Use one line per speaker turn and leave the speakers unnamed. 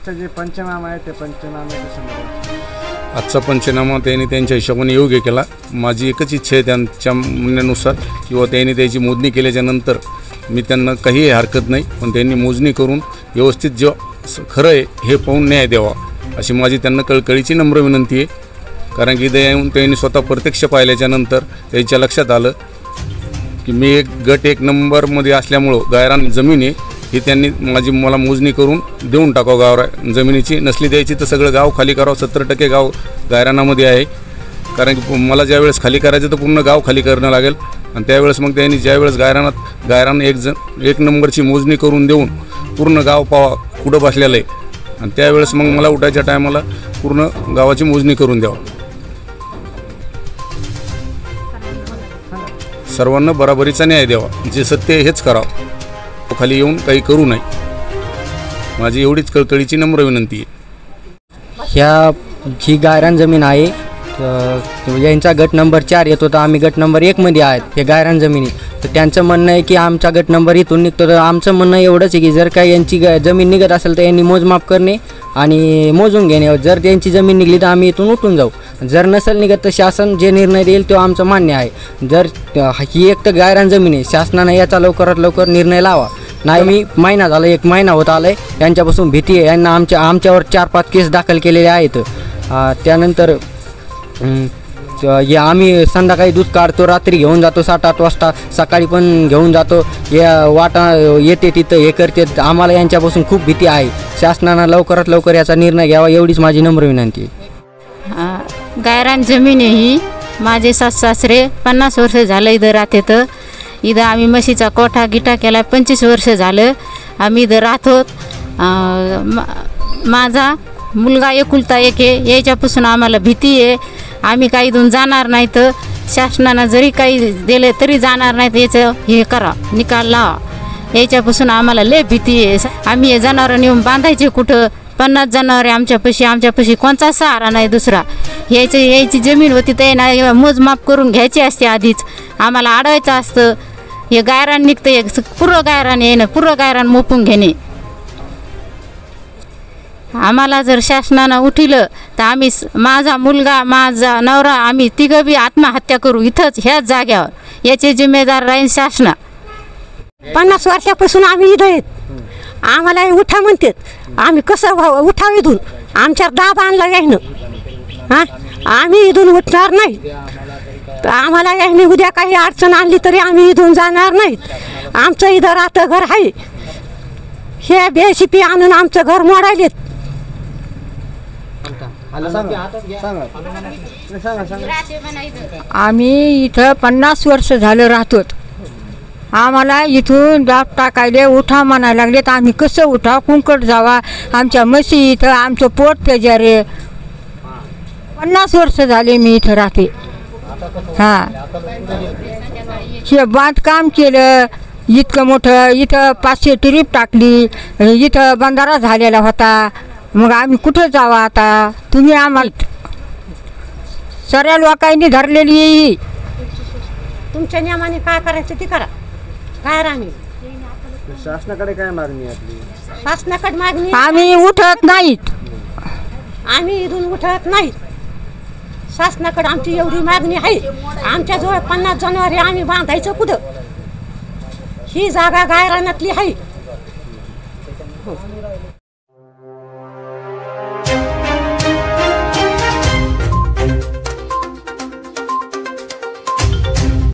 आजचा जे पंचनामा आहे ते पंचनाम्याच्या संदर्भात
आजचा पंचनामा त्यांनी त्यांच्या हिशोबाने योग्य केला. माझी एकच इच्छा आहे त्यांच्या म्हणण्यानुसार किंवा त्यांनी त्याची मोजणी केल्याच्यानंतर मी त्यांना काही हरकत नाही, पण त्यांनी मोजणी करून व्यवस्थित जो खरं आहे हे पाहून न्याय द्यावा अशी माझी त्यांना कळकळीची नम्र विनंती आहे. कारण की त्यांनी स्वतः प्रत्यक्ष पाहिल्याच्यानंतर त्यांच्या लक्षात आलं की मी गट 1 नंबरमध्ये असल्यामुळं गायरान जमीन आहे ही त्यांनी मला मोजणी करून देऊन टाकावं. गाव जमिनीची नसली द्यायची तर सगळं गाव खाली करावं. 70% गाव गायरानामध्ये आहे. कारण की मला ज्यावेळेस खाली करायचं तर पूर्ण गाव खाली करणं लागेल आणि त्यावेळेस मग त्यांनी ज्यावेळेस गायरान 1 नंबरची मोजणी करून देऊन पूर्ण गाव पावा कुठं बसलेलं आहे आणि त्यावेळेस मग मला उठायच्या टायमाला पूर्ण गावाची मोजणी करून द्यावं. सर्वांना बराबरीचा न्याय द्यावा. जे सत्य आहे हेच करावं. खाली येऊन काही करू नये. माझी एवढीच कळकळीची नम्र विनंती आहे.
ही गायरान जमीन आहे. यांचा गट नंबर 4 येतो तर आम्ही गट नंबर 1 मध्ये आहेत. हे गायरान जमिनी तर त्यांचं म्हणणं आहे की आमचा गट नंबर इथून निघतो. तर आमचं म्हणणं एवढंच आहे की जर काही यांची जमीन निघत असेल तर यांनी मोजमाप करणे आणि मोजून घेणे. जर त्यांची जमीन निघली तर आम्ही इथून उठून जाऊ. जर नसेल निघत तर शासन जे निर्णय देईल तो आमचं मान्य आहे. जर ही एक तर गायरान जमीन आहे, शासनानं याचा लवकरात लवकर निर्णय लावा. नाही मी महिना झाला, 1 महिना होत आला आहे. यांच्यापासून भीती आहे. यांना आमच्यावर 4-5 केस दाखल केलेले आहेत. त्यानंतर आम्ही संध्याकाळी दूध काढतो, रात्री घेऊन जातो 7-8 वाजता, सकाळी पण घेऊन जातो. वाटा येते तिथं हे करते. आम्हाला यांच्यापासून खूप भीती आहे. शासनानं लवकरात लवकर याचा निर्णय घ्यावा एवढीच माझी नम्र विनंती आहे.
गायरान जमीन आहे ही. माझे सासरे 50 वर्ष झालं इथं राहते. तर इथं आम्ही म्हशीचा कोठा गिटा केला. 25 वर्ष झालं आम्ही इथं राहतो. माझा मुलगा एकुलता एक आहे. याच्यापासून आम्हाला भीती आहे. आम्ही काही इथून जाणार नाही. तर शासनानं जरी काही दिले तरी जाणार नाहीत. याचं हे करा, निकाल लावा. याच्यापासून आम्हाला लय भीती आहे. आम्ही हे जनावरं नेऊन बांधायचे कुठं? 50 जनावरे आमच्यापाशी कोणता सहारा नाही दुसरा. याची जमीन होती ते ना मोजमाप करून घ्यायची असते आधीच. आम्हाला अडवायचं असतं. हे गायरान निघतं, एक पुरं गायरान येणं, पुरं गायरान मोपून घेणे. आम्हाला जर शासनानं उठिलं तर आम्ही, माझा मुलगा, माझा नवरा, आम्ही तिघं बी आत्महत्या करू इथंच ह्याच जाग्यावर. याचे जिम्मेदार राहील शासना.
50 वर्षापासून आम्ही इथं आहेत. आम्हाला उठा म्हणतात. आम्ही कसं उठाव इथून? आमच्यावर दाब आणला यायनं. आम्ही इथून उठणार नाही. तर आम्हाला यायने उद्या काही अडचण आणली तरी आम्ही इथून जाणार नाहीत. आमचं इथं राहतं घर आहे. हे बेशिपी आणून आमचं घर मोडायलेत.
आम्ही इथं 50 वर्ष झालं राहतो. आम्हाला इथून दाब टाकायले उठा म्हणायला लागलेत. आम्ही कसं उठा? कुंकट जावा? आमच्या म्हशी इथं, आमचं पोट पेजारे. 50 वर्ष झाले मी इथं राहते. हे बांधकाम केलं इतकं मोठं. इथं 500 ट्रीप टाकली. इथं बंधारा झालेला होता. मग आम्ही कुठं जावा आता? तुम्ही आम्हाला सगळ्या लोकांनी धरलेली.
तुमच्या नियमाने काय करायचं ते करा. काय राहणे
शासनाकडे काय मागणी आहे आपली?
शासनाकडे मागणी
आम्ही उठत नाहीत.
आम्ही इथून उठत नाहीत. शासनाकडे आमची एवढी मागणी आहे. आमच्याजवळ 50 जनावरे आम्ही बांधायचं कुठं? ही जागा गायरानातली आहे.